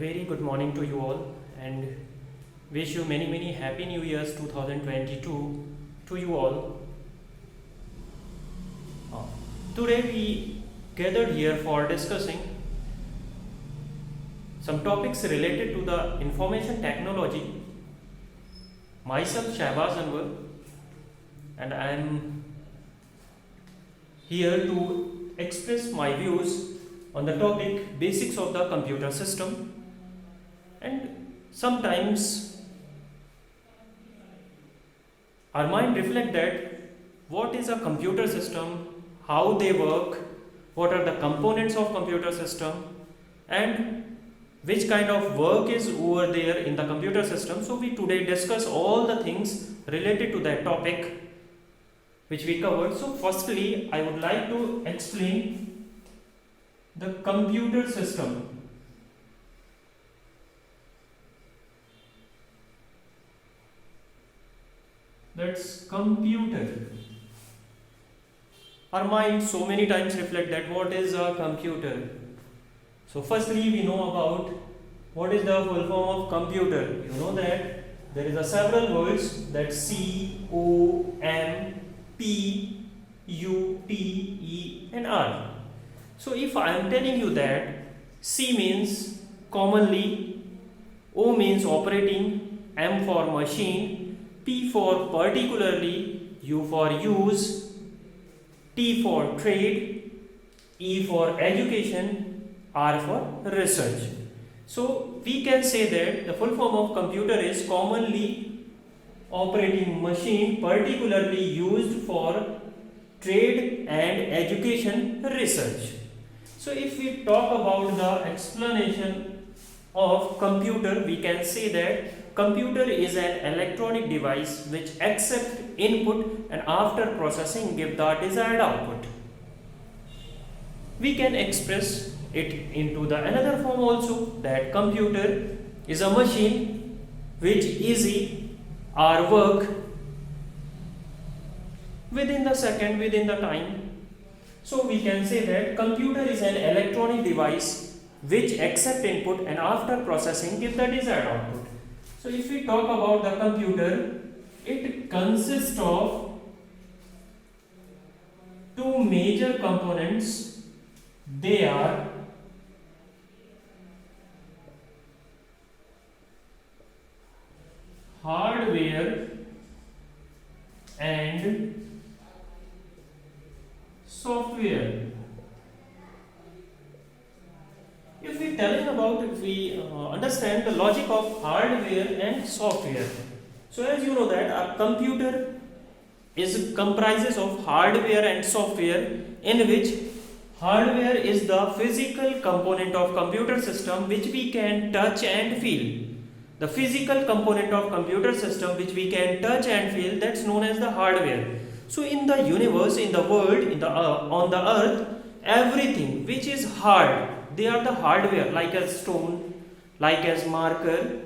very good morning to you all and wish you many happy new years 2022 to you all. Uh, Today we gathered here for discussing some topics related to the information technology. Myself Shahbaz Anwar and I am here to express my views on the topic basics of the computer system. And sometimes our mind reflect that what is a computer system, how they work, what are the components of computer system, and which kind of work is over there in the computer system. So we today discuss all the things related to that topic which we covered. So firstly I would like to explain the computer system. That's computer. Our mind so many times reflect that what is a computer. So firstly we know about what is the full form of computer. You know that there is a several words, that C, O, M, P, U, T, E and R. So if I am telling you that C means commonly, O means operating, M for machine, P for particularly, U for use, T for trade, E for education, R for research. So we can say that the full form of computer is commonly operating machine, particularly used for trade and education research. So if we talk about the explanation of computer, we can say that computer is an electronic device which accepts input and after processing give the desired output. We can express it into the another form also, that computer is a machine which easy our work within the second, within the time. So we can say that computer is an electronic device which accept input and after processing give the desired output. So if we talk about the computer, it consists of two major components. They are hardware and software. If we understand the logic of hardware and software. So as you know that a computer comprises of hardware and software, in which hardware is the physical component of computer system which we can touch and feel. The physical component of computer system which we can touch and feel, that's known as the hardware. So in the universe, in the world, on the earth, everything which is hard, they are the hardware, like a stone, like as marker,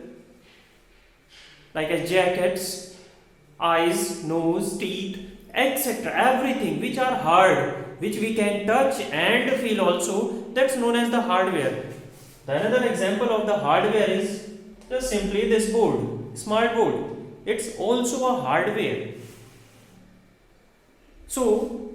like as jackets, eyes, nose, teeth, etc. Everything which are hard, which we can touch and feel also, that's known as the hardware. The another example of the hardware is just simply this board, smart board. It's also a hardware. So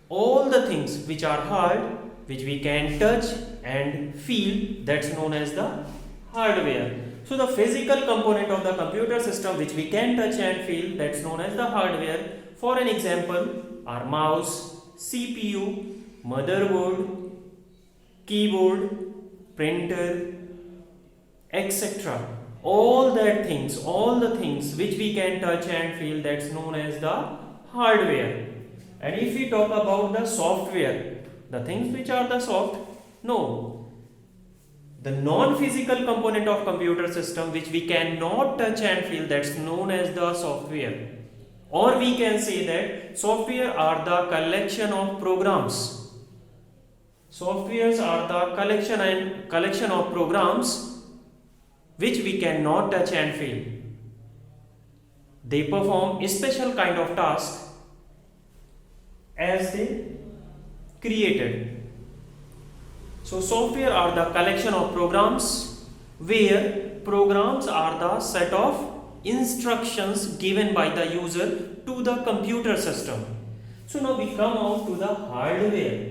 all the things which are hard, which we can touch and feel, that's known as the hardware. So the physical component of the computer system which we can touch and feel, that's known as the hardware. For an example, our mouse, CPU, motherboard, keyboard, printer, etc. All the things which we can touch and feel, that's known as the hardware. And if we talk about the software, the things which are the the non-physical component of computer system which we cannot touch and feel, that's known as the software. Or we can say that software are the collection of programs. Softwares are the collection of programs which we cannot touch and feel. They perform a special kind of task as they created. So software are the collection of programs where programs are the set of instructions given by the user to the computer system. So now we come out to the hardware.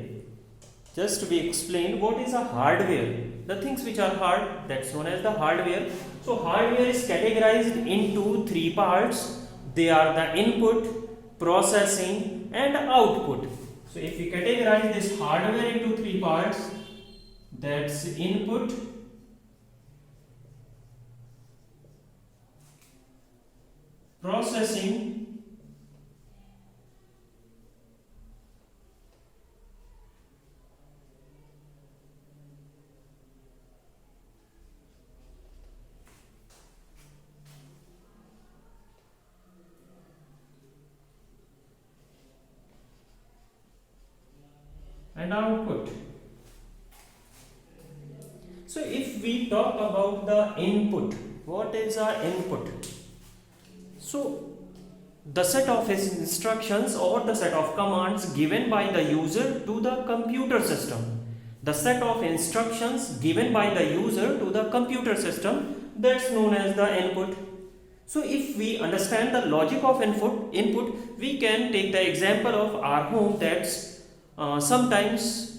Just to be explained, what is a hardware? The things which are hard, that's known as the hardware. So hardware is categorized into three parts. They are the input, processing and output. So if we categorize this hardware into three parts, that's input, processing and output. So if we talk about the input, what is our input? So the set of instructions or the set of commands given by the user to the computer system. The set of instructions given by the user to the computer system, that's known as the input. So if we understand the logic of input, we can take the example of our home. That's sometimes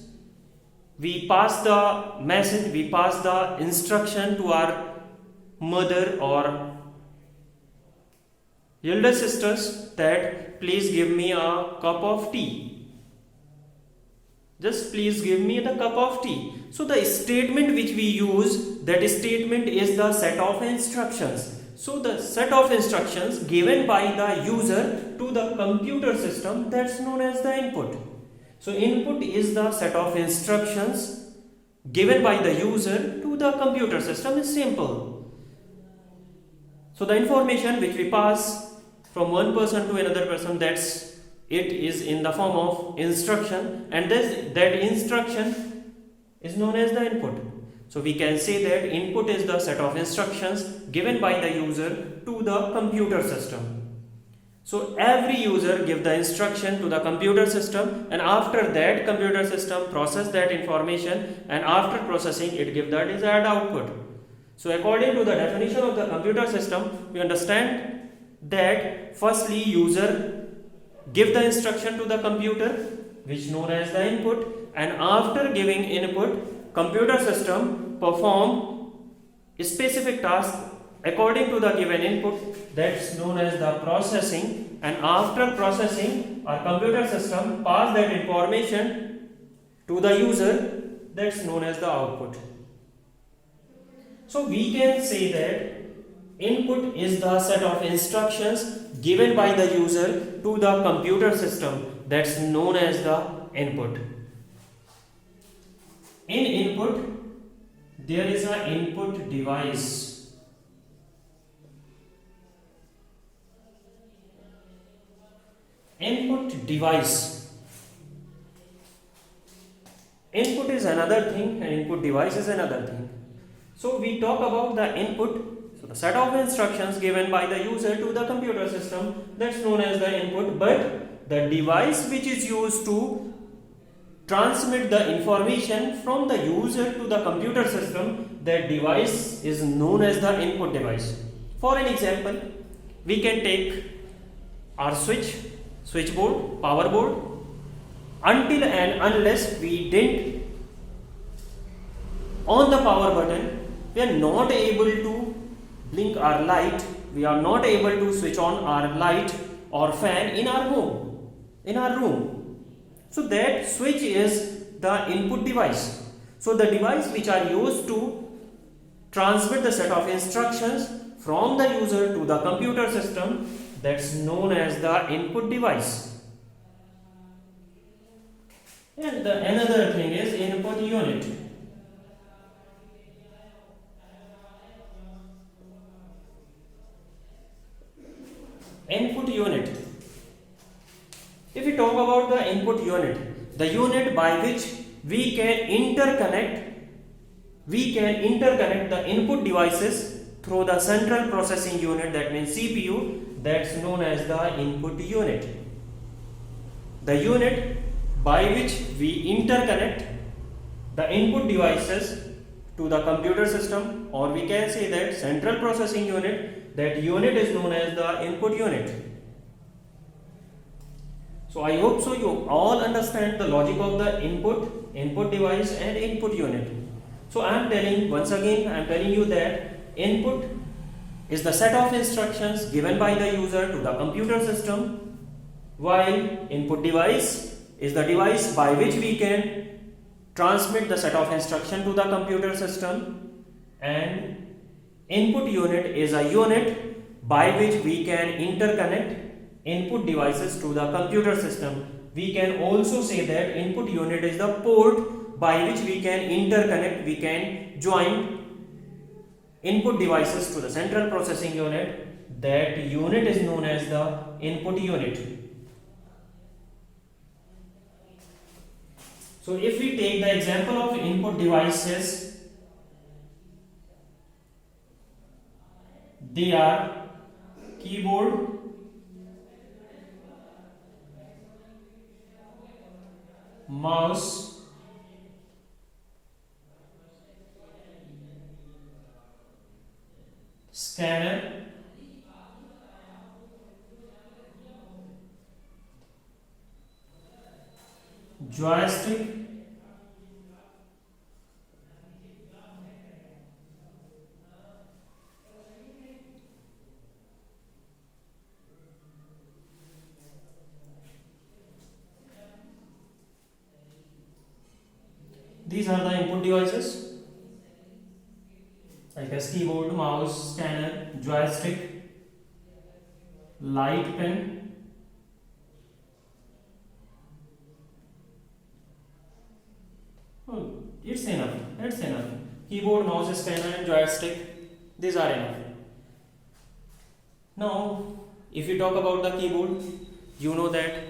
we pass the message, we pass the instruction to our mother or elder sisters that please give me a cup of tea. Just please give me the cup of tea. So the statement which we use, that statement is the set of instructions. So the set of instructions given by the user to the computer system, that's known as the input. So input is the set of instructions given by the user to the computer system. Is simple. So the information which we pass from one person to another person, that's it is in the form of instruction, and that instruction is known as the input. So we can say that input is the set of instructions given by the user to the computer system. So every user give the instruction to the computer system, and after that computer system process that information, and after processing it give the desired output. So according to the definition of the computer system, we understand that firstly user give the instruction to the computer, which known as the input, and after giving input, computer system perform a specific task according to the given input, that's known as the processing, and after processing our computer system pass that information to the user, that's known as the output. So we can say that input is the set of instructions given by the user to the computer system, that's known as the input. In input there is an input device. Input device. Input is another thing and input device is another thing. So we talk about the input, so the set of instructions given by the user to the computer system, that's known as the input, but the device which is used to transmit the information from the user to the computer system, that device is known as the input device. For an example, we can take our switchboard, power board. Until and unless we didn't on the power button, we are not able to blink our light, we are not able to switch on our light or fan in our home, in our room. So that switch is the input device. So the device which are used to transmit the set of instructions from the user to the computer system, that's known as the input device. And another thing is input unit. Input unit. If we talk about the input unit, the unit by which we can interconnect the input devices through the central processing unit, that means CPU, that's known as the input unit. The unit by which we interconnect the input devices to the computer system, or we can say that central processing unit, that unit is known as the input unit. So I hope so you all understand the logic of the input device and input unit. So I am telling once again, I am telling you that input is the set of instructions given by the user to the computer system, while input device is the device by which we can transmit the set of instruction to the computer system, and input unit is a unit by which we can interconnect input devices to the computer system. We can also say that input unit is the port by which we can interconnect, we can join input devices to the central processing unit. That unit is known as the input unit. So if we take the example of input devices, they are keyboard, mouse, scanner, joystick, these are the input devices like as keyboard, mouse, scanner, joystick, light pen, it's enough, that's enough. Keyboard, mouse, scanner and joystick, these are enough. Now if you talk about the keyboard, you know that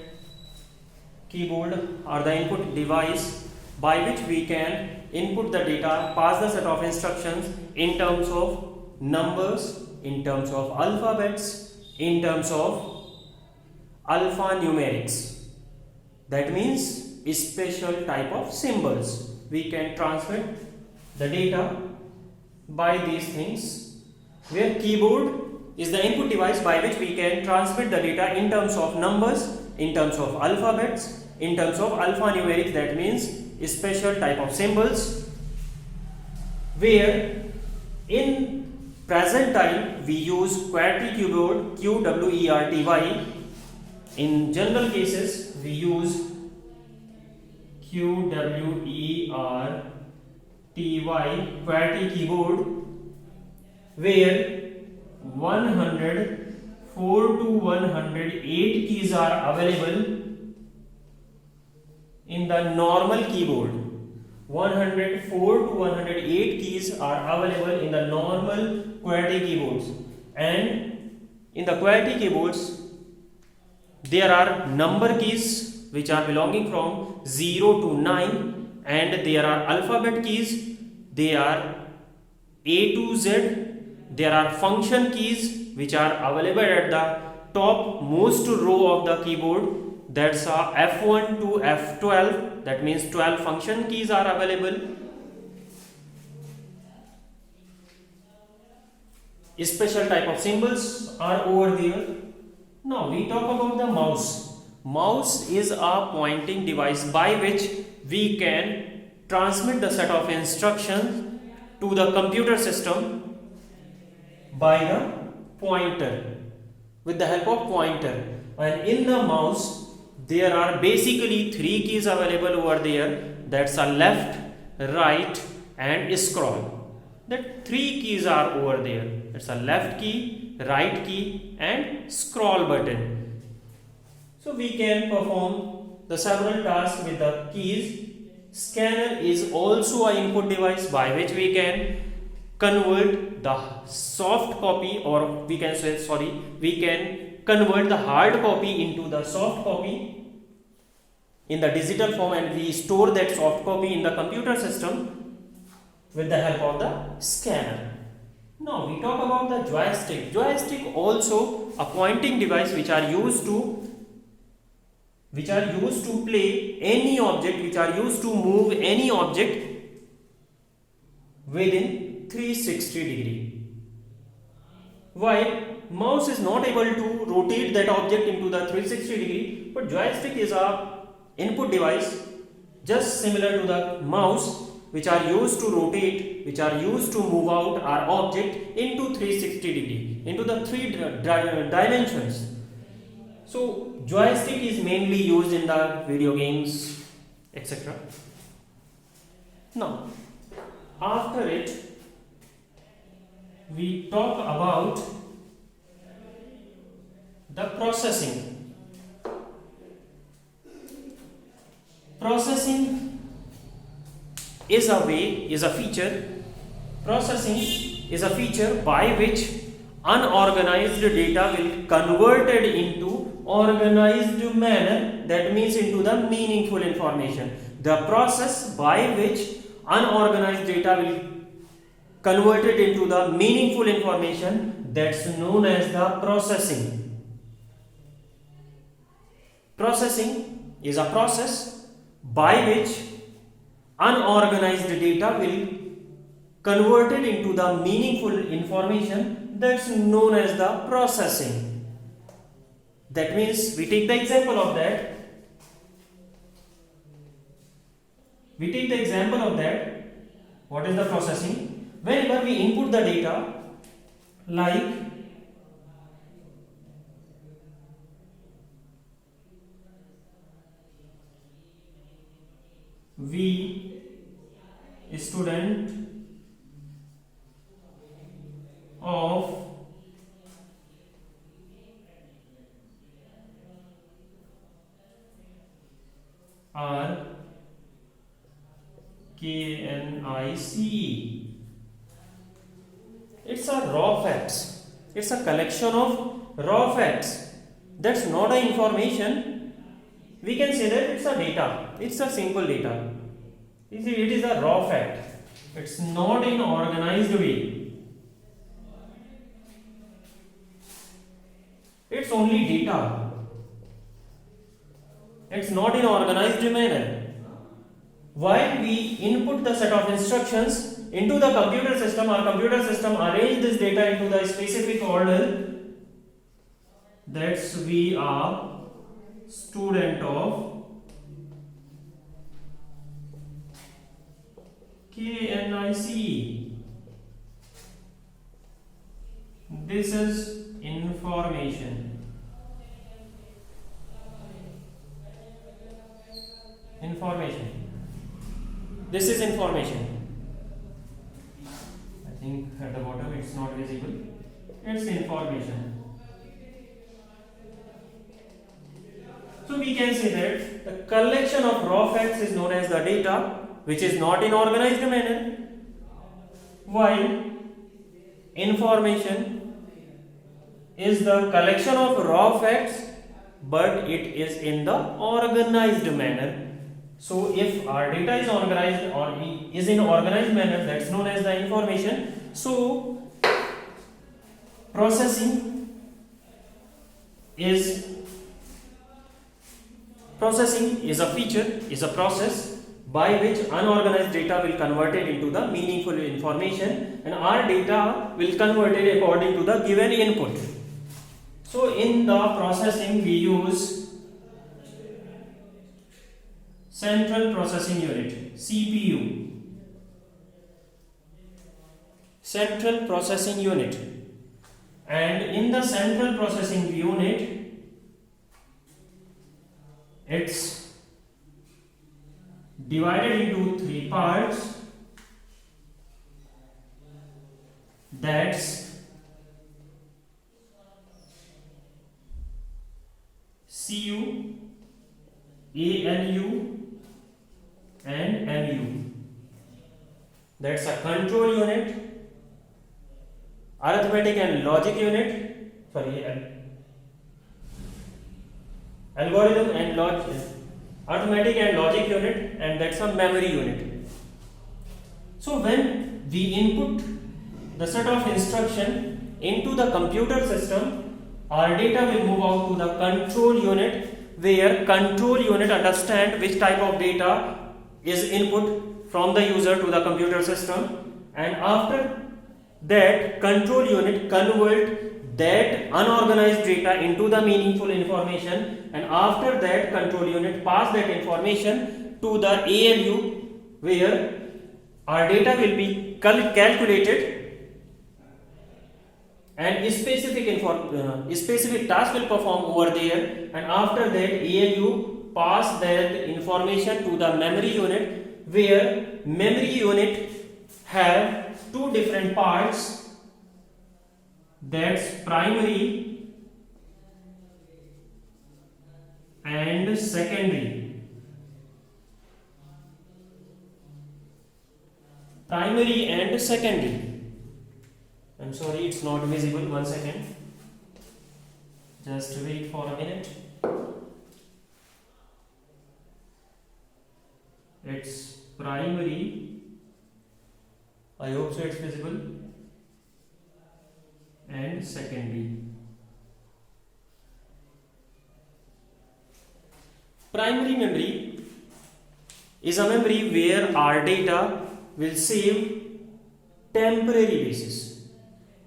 keyboard are the input device by which we can input the data, pass the set of instructions in terms of numbers, in terms of alphabets, in terms of alphanumerics. That means a special type of symbols. We can transmit the data by these things, where keyboard is the input device by which we can transmit the data in terms of numbers, in terms of alphabets, in terms of alphanumerics. That means a special type of symbols, where in present time we use QWERTY keyboard, QWERTY. In general cases we use QWERTY, QWERTY keyboard, where 104 to 108 keys are available in the normal keyboard. 104 to 108 keys are available in the normal QWERTY keyboards, and in the QWERTY keyboards there are number keys which are belonging from 0 to 9, and there are alphabet keys, they are A to Z. There are function keys which are available at the top most row of the keyboard, that's F1 to F12, that means 12 function keys are available. A special type of symbols are over there. Now we talk about the mouse. Mouse is a pointing device by which we can transmit the set of instructions to the computer system by the pointer, with the help of pointer. And in the mouse there are basically 3 keys available over there, that's a left, right and scroll. That 3 keys are over there, that's a left key, right key and scroll button. So we can perform the several tasks with the keys. Scanner is also an input device by which we can convert the soft copy, or we can say we can convert the hard copy into the soft copy in the digital form, and we store that soft copy in the computer system with the help of the scanner. Now we talk about the joystick. Joystick also a pointing device which are used to play any object, which are used to move any object within 360 degree. While mouse is not able to rotate that object into the 360 degree, but joystick is a input device just similar to the mouse, which are used to rotate, which are used to move out our object into 360 degree, into the three dimensions. So joystick is mainly used in the video games, etc. Now after it, we talk about the processing. Processing is a feature. Processing is a feature by which unorganized data will converted into organized manner, that means into the meaningful information. The process by which unorganized data will converted into the meaningful information, that's known as the processing. Processing is a process by which unorganized data will converted into the meaningful information, that's known as the processing. That means we take the example of that. What is the processing? Whenever we input the data, like we student of are KNICE. It's a raw facts. It's a collection of raw facts. That's not a information. We can say that it's a data. It's a simple data. It is a raw fact. It's not in organized way. It's only data. It's not in organized manner. While we input the set of instructions into the computer system, our computer system arrange this data into the specific order. That's we are student of KNICE. This is information. This is information. I think at the bottom it's not visible. It's information. So we can say that the collection of raw facts is known as the data, which is not in organized manner, while information is the collection of raw facts, but it is in the organized manner. So if our data is organized or is in organized manner, that's known as the information. So processing is a feature, is a process by which unorganized data will converted into the meaningful information, and our data will converted according to the given input. So in the processing we use Central Processing Unit, CPU. Central Processing Unit. And in the Central Processing Unit, it's divided into three parts. That's CU, ALU and MU. That's a control unit, arithmetic and logic unit, algorithm and logic, arithmetic and logic unit, and that's a memory unit. So when we input the set of instruction into the computer system, our data will move out to the control unit, where control unit understand which type of data is input from the user to the computer system, and after that control unit convert that unorganized data into the meaningful information, and after that control unit pass that information to the ALU where our data will be calculated and specific task will perform over there, and after that ALU pass that information to the memory unit where memory unit have two different parts, that's primary and secondary. Primary and secondary. I'm sorry, it's not visible. 1 second. Just wait for a minute. It's primary. I hope so it's visible. And secondary. Primary memory is a memory where our data will save temporary basis.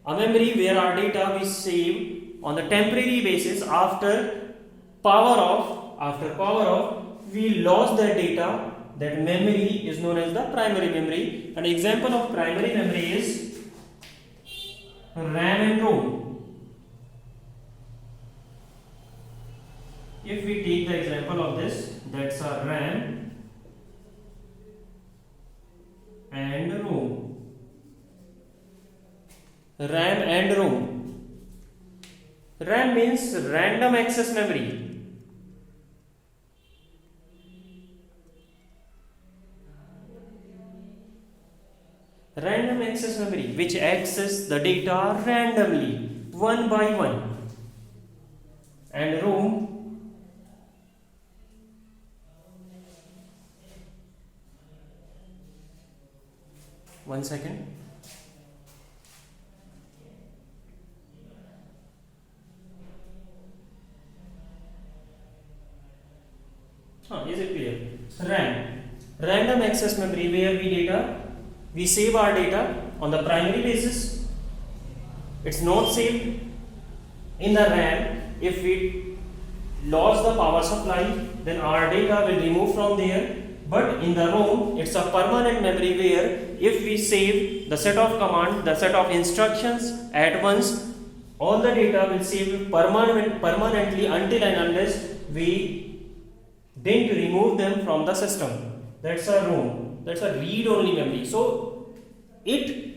A memory where our data will save on the temporary basis after power off we lost that data. That memory is known as the primary memory. An example of primary memory is RAM and ROM. If we take the example of this, that's a RAM and ROM. RAM and ROM. RAM means random access memory. Random access memory which access the data randomly, one by one. And ROM, 1 second. Is it clear? RAM, random access memory where we save our data on the primary basis. It's not saved in the RAM. If we lost the power supply, then our data will remove from there. But in the ROM, it's a permanent memory where if we save the set of commands, the set of instructions at once, all the data will save permanently until and unless we didn't remove them from the system. That's a ROM. That's a read-only memory. So it